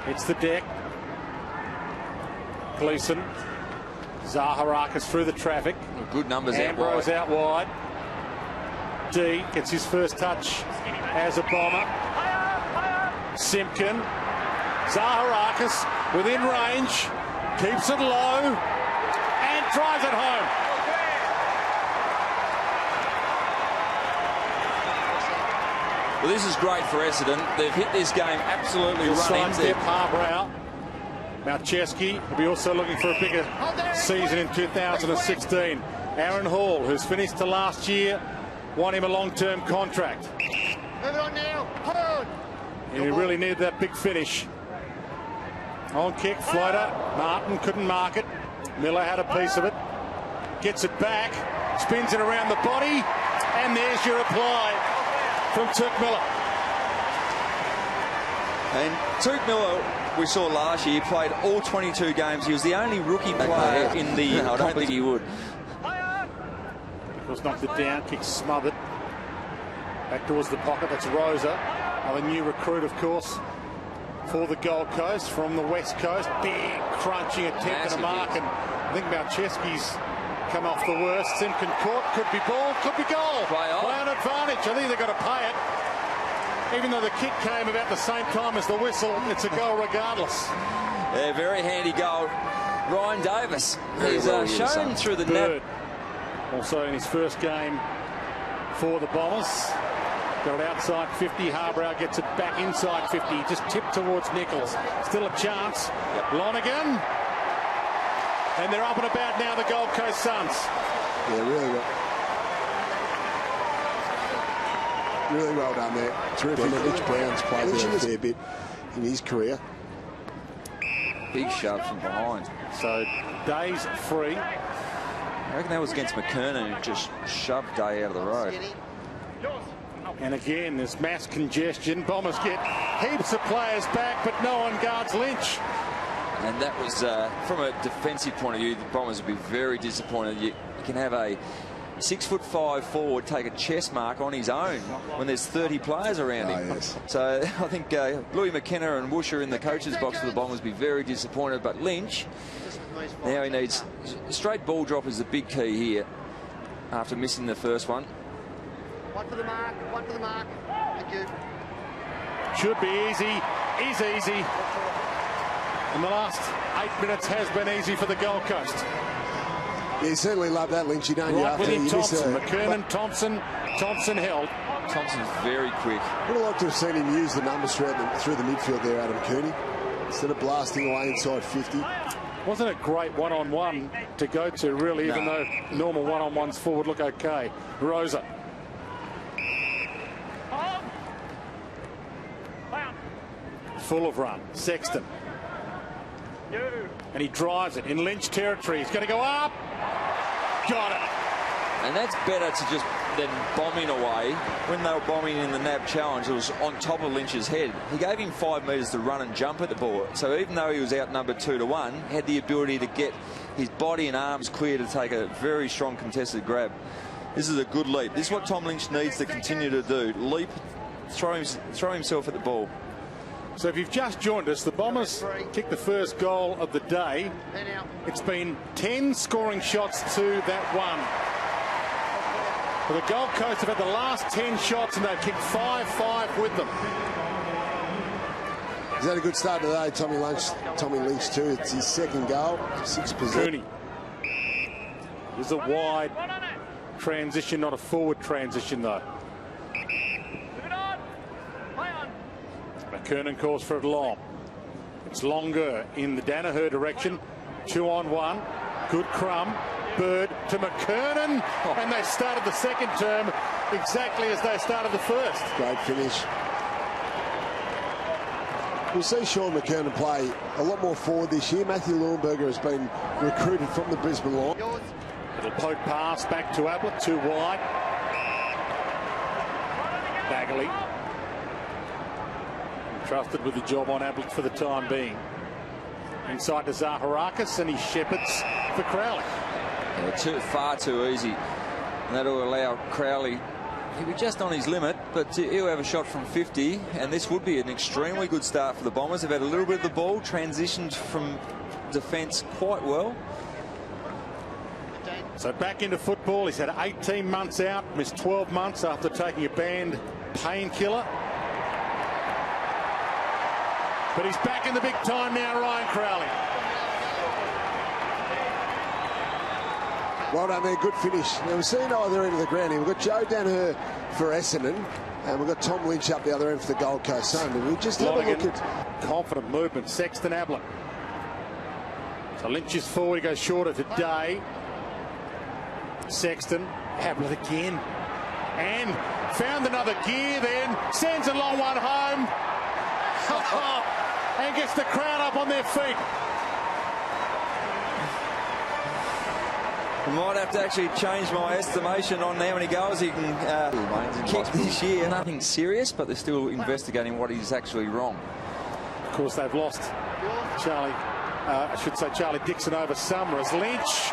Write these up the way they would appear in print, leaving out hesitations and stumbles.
It's the deck. Gleeson. Zaharakis through the traffic. Good numbers Ambrose out wide. D gets his first touch as a bomber. Simpkin. Zaharakis within range. Keeps it low. And drives it home. Well, this is great for Essendon. They've hit this game absolutely running. Step Harbour out. Malcheski will be also looking for a bigger season in 2016. Aaron Hall, who's finished to last year, want him a long-term contract. Move it on now. Hold. And he really needed that big finish. On kick, floater. Martin couldn't mark it. Miller had a piece of it. Gets it back. Spins it around the body. And there's your reply from Turk Miller. And Turk Miller, we saw last year, he played all 22 games. He was the only rookie player in the... I don't think he would. Was knocked it down, kick smothered. Back towards the pocket, that's Rosa. Another new recruit, of course, for the Gold Coast from the West Coast. Big crunching attempt at a mark, and I think Malcheski's come off the worst. Simpkin caught, could be ball, could be goal. Play on advantage. I think they've got to pay it. Even though the kick came about the same time as the whistle, it's a goal regardless. Yeah, very handy goal. Ryan Davis, he's shown through the net. Also in his first game for the Bombers. Got it outside 50. Harborough gets it back inside 50. Just tipped towards Nichols. Still a chance. Lonergan. And they're up and about now, the Gold Coast Suns. Yeah, really well done there. Terrific. Rich Brown's played there a fair bit in his career. Big shove from behind. So Day's free. I reckon that was against McKernan, who just shoved Day out of the road. And again, there's mass congestion. Bombers get heaps of players back, but no one guards Lynch. And that was, from a defensive point of view, the Bombers would be very disappointed. You can have a 6'5" forward take a chest mark on his own when there's 30 players around him. Yes. So I think Louis McKenna and Woosher in the coach's box for the Bombers would be very disappointed. But Lynch, now he needs straight ball drop is the big key here after missing the first one. One for the mark, one for the mark. Thank you. Should be easy, is easy. And the last 8 minutes has been easy for the Gold Coast. Yeah, you certainly love that, Lynch. You don't Right with him, Thompson. McKernan, Thompson held. Thompson's very quick. Would have liked to have seen him use the numbers through the midfield there, Adam Cooney, instead of blasting away inside 50. Wasn't a great one-on-one to go to, really, even though normal one-on-ones forward look okay. Rosa. Full of run. Sexton. And he drives it in Lynch territory. He's going to go up. Got it. And that's better to just than bombing away. When they were bombing in the NAB challenge, it was on top of Lynch's head. He gave him 5 metres to run and jump at the ball. So even though he was outnumbered 2-1, had the ability to get his body and arms clear to take a very strong contested grab. This is a good leap. This is what Tom Lynch needs to continue to do. Leap, throw himself at the ball. So if you've just joined us, the Bombers kicked the first goal of the day. It's been 10 scoring shots to that one. Well, the Gold Coast have had the last 10 shots and they've kicked 5-5 with them. He's had a good start today, Tommy Lynch too. It's his second goal, 6%. Cooney. There's a wide transition, not a forward transition though. McKernan calls for it long. It's longer in the Danaher direction. 2-on-1. Good crumb. Bird to McKernan. And they started the second term exactly as they started the first. Great finish. We'll see Sean McKernan play a lot more forward this year. Matthew Leuenberger has been recruited from the Brisbane line. Little poke pass back to Ablett. Too wide. Bagley. Trusted with the job on Ablett for the time being. Inside to Zaharakis, and he shepherds for Crowley. Yeah, far too easy. And that'll allow Crowley, he'll be just on his limit, but he'll have a shot from 50, and this would be an extremely good start for the Bombers. They've had a little bit of the ball, transitioned from defence quite well. So back into football. He's had 18 months out, missed 12 months after taking a banned painkiller. But he's back in the big time now, Ryan Crowley. Well done there, good finish. Now we've seen either end of the ground here. We've got Joe down here for Essendon, and we've got Tom Lynch up the other end for the Gold Coast Sun. And we just have a look at confident movement. Sexton Ablett. So Lynch is forward, he goes shorter today. Sexton, Ablett again. And found another gear then. Sends a long one home. And gets the crowd up on their feet. I might have to actually change my estimation on how many goals he can kick this year. Nothing serious, but they're still investigating what he's actually wrong. Of course, they've lost Charlie Dixon over summer as Lynch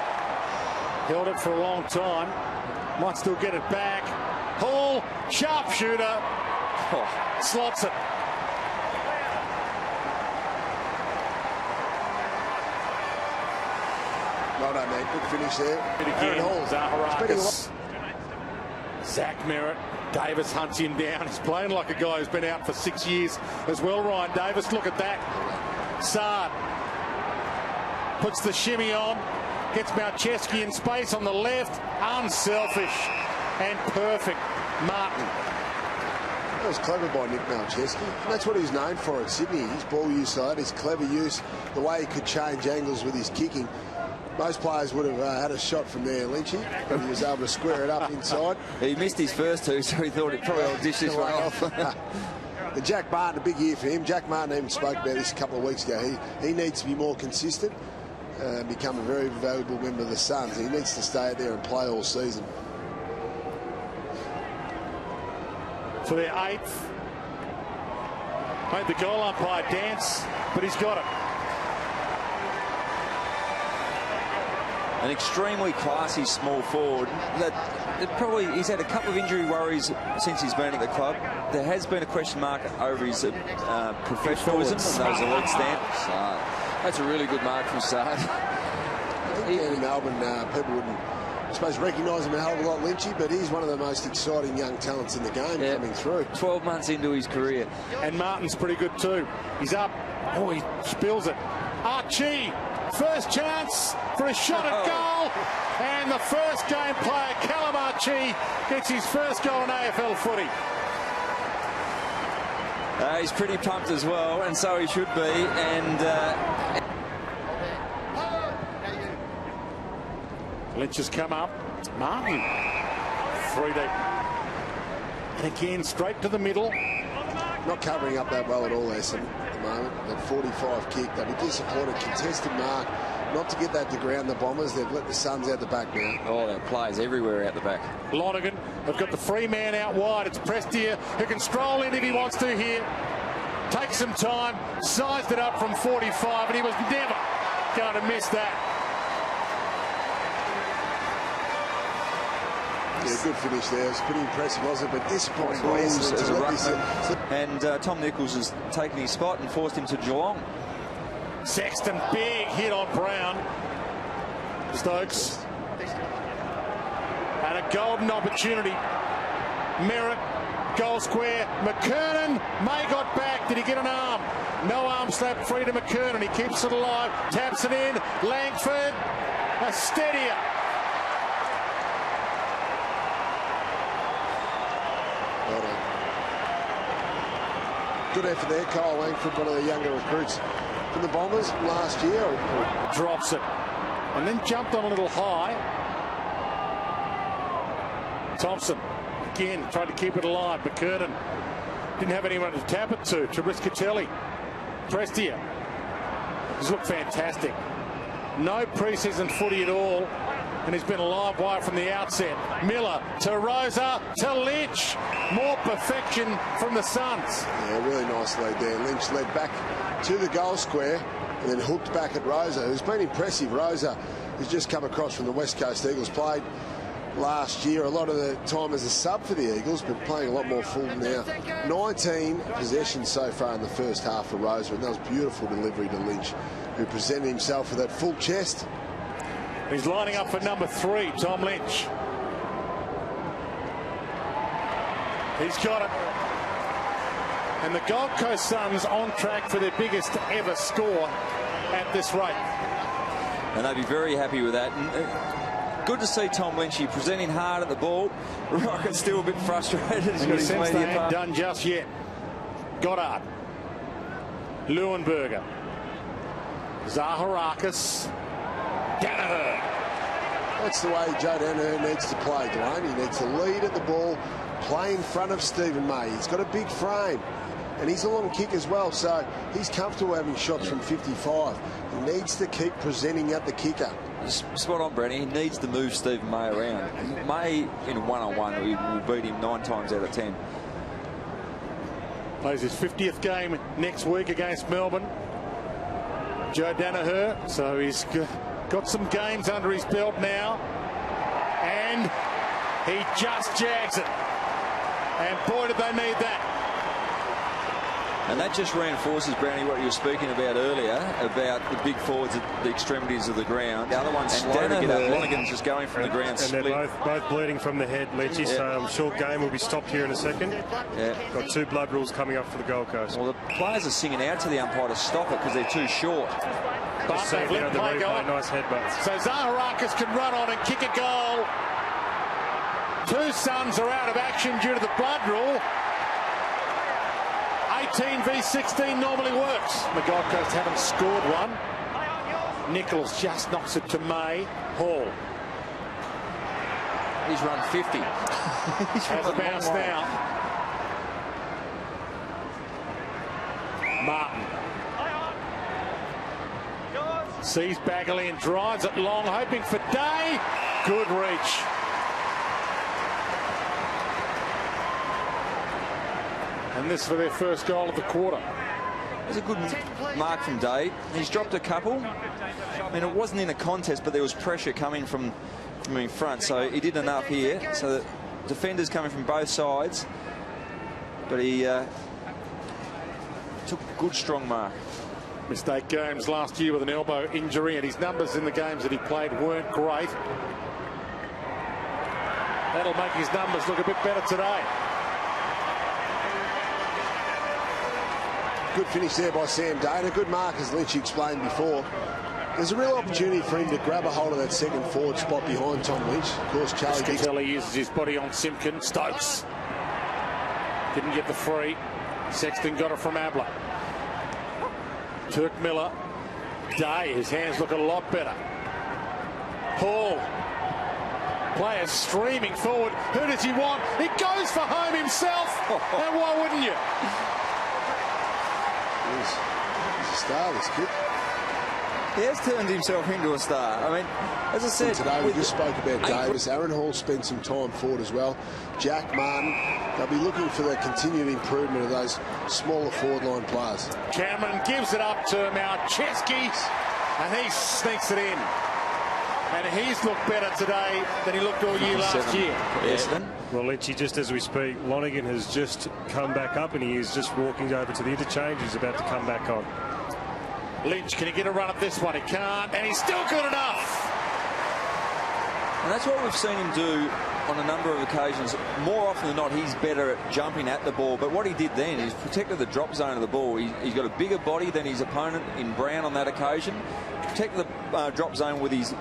held it for a long time. Might still get it back. Hall, sharpshooter, slots it. well done, man. Good finish there. Zaharakis. Zach Merritt. Davis hunts him down. He's playing like a guy who's been out for 6 years as well, Ryan Davis. Look at that. Saad puts the shimmy on. Gets Malcheski in space on the left. Unselfish and perfect. Martin. That was clever by Nick Malcheski. That's what he's known for at Sydney. His ball use side, his clever use, the way he could change angles with his kicking. Most players would have had a shot from there, Lynchy, but he was able to square it up inside. He missed his first two, so he thought he'd probably dish this one off. The Jack Martin, a big year for him. Jack Martin even spoke about this a couple of weeks ago. He needs to be more consistent, become a very valuable member of the Suns. He needs to stay out there and play all season. For their 8th. Made the goal umpire dance, but he's got it. An extremely classy small forward. He's had a couple of injury worries since he's been at the club. There has been a question mark over his professionalism and those elite stamps. That's a really good mark from Saad. In Melbourne, people wouldn't, I suppose, recognise him a hell of a lot, Lynchy, but he's one of the most exciting young talents in the game coming through. 12 months into his career. And Martin's pretty good too. He's up. Oh, he spills it. Archie, first chance for a shot at goal. And the first game player, Callum Archie, gets his first goal in AFL footy. He's pretty pumped as well, and so he should be. And Lynch has come up. Martin, 3 deep. And again, straight to the middle. Not covering up that well at all, Essendon, at the moment. That 45 kick, they'll be disappointed. Contested mark, not to get that to ground the Bombers. They've let the Suns out the back now. oh, there are players everywhere out the back. Lonergan have got the free man out wide. It's Prestia who can stroll in if he wants to here. Takes some time, sized it up from 45, and he was never going to miss that. Yeah, good finish there. It was pretty impressive, wasn't it? But disappointing. As a ruckman. And Tom Nichols has taken his spot and forced him to Geelong. Sexton, big hit on Brown. Stokes. And a golden opportunity. Merritt, goal square. McKernan may got back. Did he get an arm? No arm slap free to McKernan. He keeps it alive. Taps it in. Langford. A steadier. Well done. Good effort there, Kyle Langford, one of the younger recruits from the Bombers from last year. Drops it. And then jumped on a little high. Thompson, again, tried to keep it alive. McKernan didn't have anyone to tap it to. Triscatelli. Prestia. He's looked fantastic. No pre-season footy at all. And he's been a live wire from the outset. Miller to Rosa to Lynch. More perfection from the Suns. Yeah, really nice lead there. Lynch led back to the goal square and then hooked back at Rosa, who's been impressive. Rosa, who's just come across from the West Coast Eagles, played last year, a lot of the time as a sub for the Eagles, but playing a lot more full now. 19 possessions so far in the first half for Rosa, and that was beautiful delivery to Lynch, who presented himself with that full chest. He's lining up for number 3, Tom Lynch. He's got it. And the Gold Coast Suns on track for their biggest ever score at this rate. And they'd be very happy with that. And, good to see Tom Lynchy presenting hard at the ball. Rocket's still a bit frustrated. He's got his Sense they media ain't part. done just yet. Goddard. Leuenberger. Zaharakis. Danaher. That's the way Joe Danaher needs to play, Dwayne. He needs to lead at the ball, play in front of Stephen May. He's got a big frame, and he's a long kick as well, so he's comfortable having shots from 55. He needs to keep presenting at the kicker. Spot on, Brenny. He needs to move Stephen May around. May in one-on-one will beat him 9 times out of 10. Plays his 50th game next week against Melbourne. Joe Danaher, so he's got some games under his belt now, and he just jags it. And boy, did they need that. And that just reinforces, Brownie, what you were speaking about earlier, about the big forwards at the extremities of the ground. The other one's slow to get up. Lonergan's just going from the ground. And split. they're both bleeding from the head, Lynchy, so I'm sure game will be stopped here in a second. Yeah. Got 2 blood rules coming up for the Gold Coast. Well, the players are singing out to the umpire to stop it because they're too short. But See they've a bit let of the play go. replay, nice headbutts. So Zaharakis can run on and kick a goal. 2 Suns are out of action due to the blood rule. 18 v 16 normally works. The Gold Coast haven't scored one. Nichols just knocks it to May. Hall He's run 50. has a bounce now. Martin sees Bagley and drives it long, hoping for Day. Good reach. And this for their first goal of the quarter. There's a good mark from Day. He's dropped a couple. I mean, it wasn't in a contest, but there was pressure coming from in front, so he did enough here. So the defenders coming from both sides, but he took a good, strong mark. Mistake games last year with an elbow injury, and his numbers in the games that he played weren't great. That'll make his numbers look a bit better today. Good finish there by Sam Day, and a good mark, as Lynch explained before. There's a real opportunity for him to grab a hold of that second forward spot behind Tom Lynch. Of course, Charlie Dixon. Scatelli uses his body on Simpkin. Stokes didn't get the free. Sexton got it from Abler. Turk Miller. Day, his hands look a lot better. Hall. Players streaming forward. Who does he want? He goes for home himself. And why wouldn't you? He's a star, this kid. He has turned himself into a star. I mean, as I said, today we just spoke about Davis. Aaron Hall spent some time forward as well. Jack Martin. They'll be looking for the continued improvement of those smaller forward line players. Cameron gives it up to Malcheski, and he sneaks it in. And he's looked better today than he looked all year last year. Essendon. Well, Lynchy, just as we speak, Lonergan has just come back up and he is just walking over to the interchange. He's about to come back on. Lynch, can he get a run at this one? He can't, and he's still good enough. And that's what we've seen him do on a number of occasions. More often than not, he's better at jumping at the ball. But what he did then is protected the drop zone of the ball. He's got a bigger body than his opponent in Brown on that occasion. Protected the drop zone with his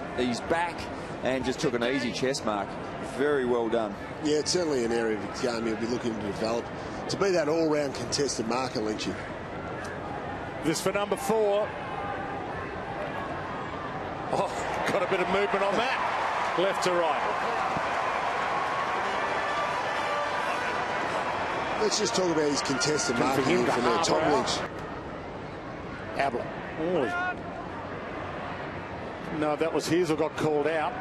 back and just took an easy chest mark. Very well done. Yeah, it's certainly an area of the game he'll be looking to develop. To be that all-round contested marker, Lynchy. This for number 4. Oh, got a bit of movement on that. Left to right. Let's just talk about his contested marking from there. Tom Lynch. Abler. Oh. No, that was his or got called out.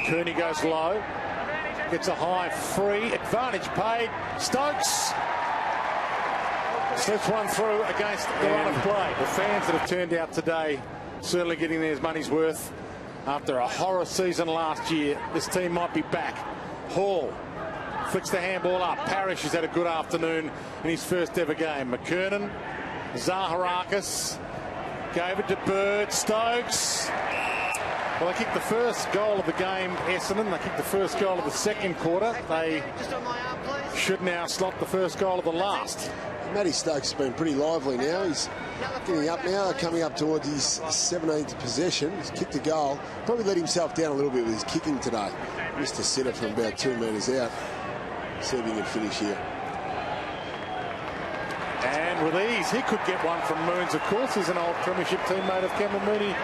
Kearney goes low. Gets a high free. Advantage paid. Stokes slips one through against the run of play. The fans that have turned out today certainly getting their money's worth. After a horror season last year, this team might be back. Hall flicks the handball up. Parrish has had a good afternoon in his first ever game. McKernan, Zaharakis gave it to Bird. Stokes. Well, they kicked the first goal of the game, Essendon. They kicked the first goal of the second quarter. They should now slot the first goal of the last. Matty Stokes has been pretty lively now. He's getting up now, coming up towards his 17th possession. He's kicked a goal. Probably let himself down a little bit with his kicking today. Missed a sitter from about 2 metres out. See if he can finish here. And with ease, he could get one from Moons, of course. He's an old premiership teammate of Cameron Mooney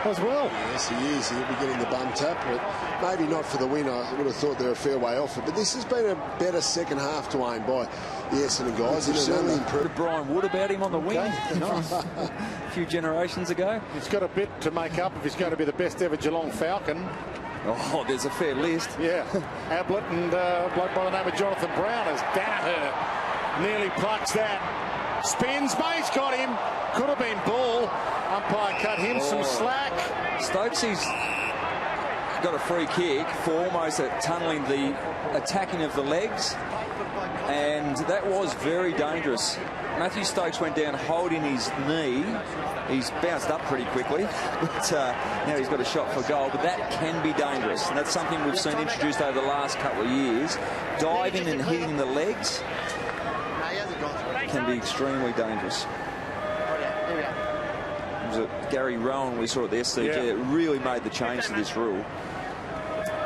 as well. Yes, he is. He'll be getting the bum tap, but maybe not for the win. I would have thought they're a fair way off it. But this has been a better second half, Dwayne, by the Essendon guys. It's only improved. Brian Wood about him on the wing. Nice. A few generations ago. He's got a bit to make up if he's going to be the best ever Geelong Falcon. Oh, there's a fair list. Yeah. Ablett and a bloke by the name of Jonathan Brown as Danaher nearly plucks that. Spins, May's got him. Could have been ball. Umpire cut him some slack. Stokesy's got a free kick for almost tunnelling the attacking of the legs, and that was very dangerous. Matthew Stokes went down holding his knee. He's bounced up pretty quickly, but now he's got a shot for goal. But that can be dangerous, and that's something we've seen introduced over the last couple of years. Diving and hitting the legs can be extremely dangerous. It was Gary Rowan we saw at the SCG. Yeah. It really made the change to this rule.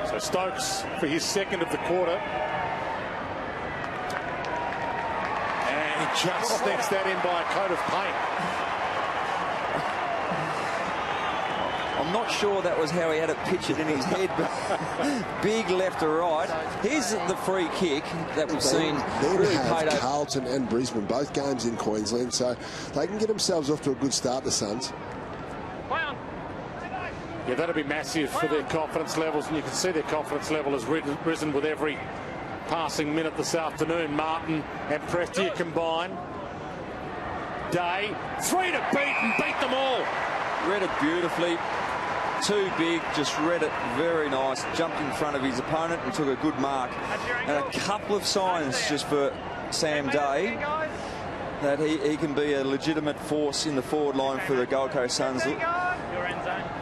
So Stokes for his second of the quarter. And he just sneaks that in by a coat of paint. I'm not sure that was how he had it pictured in his head, but big left to right. Here's the free kick that we've seen really paid over. Carlton and Brisbane, both games in Queensland, so they can get themselves off to a good start, the Suns. Yeah, that'll be massive for their confidence levels, and you can see their confidence level has risen with every passing minute this afternoon. Martin and Prestia combine. Day, 3 to beat and beat them all. Read it beautifully. Too big, just read it very nice. Jumped in front of his opponent and took a good mark. And a couple of signs just for Sam Day that he can be a legitimate force in the forward line for the Gold Coast Suns.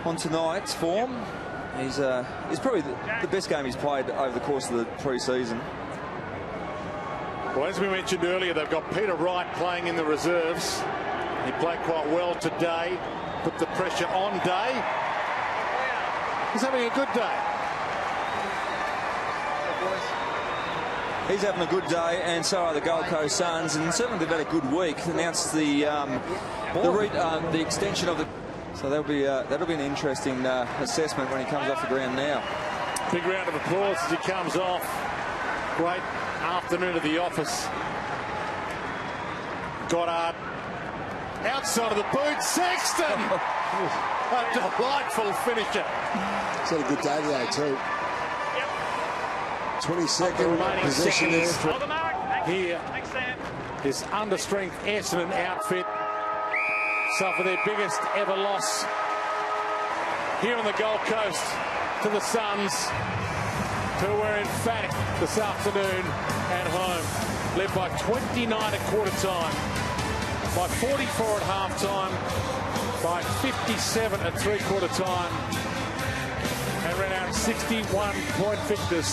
On tonight's form, he's probably the best game he's played over the course of the pre-season. Well, as we mentioned earlier, they've got Peter Wright playing in the reserves. He played quite well today. Put the pressure on Day. He's having a good day. He's having a good day, and so are the Gold Coast Suns, and certainly they've had a good week. Announced the extension of the. So that'll be an interesting assessment when he comes off the ground now. Big round of applause as he comes off. Great afternoon at the office. Goddard outside of the boot. Sexton. A delightful finisher. He's had a good day today too. 22nd possession there. Here, this understrength Essendon outfit suffer their biggest ever loss here on the Gold Coast to the Suns, who were emphatic this afternoon at home. Led by 29 at quarter time, by 44 at half time, by 57 at three-quarter time, and ran out 61-point victors.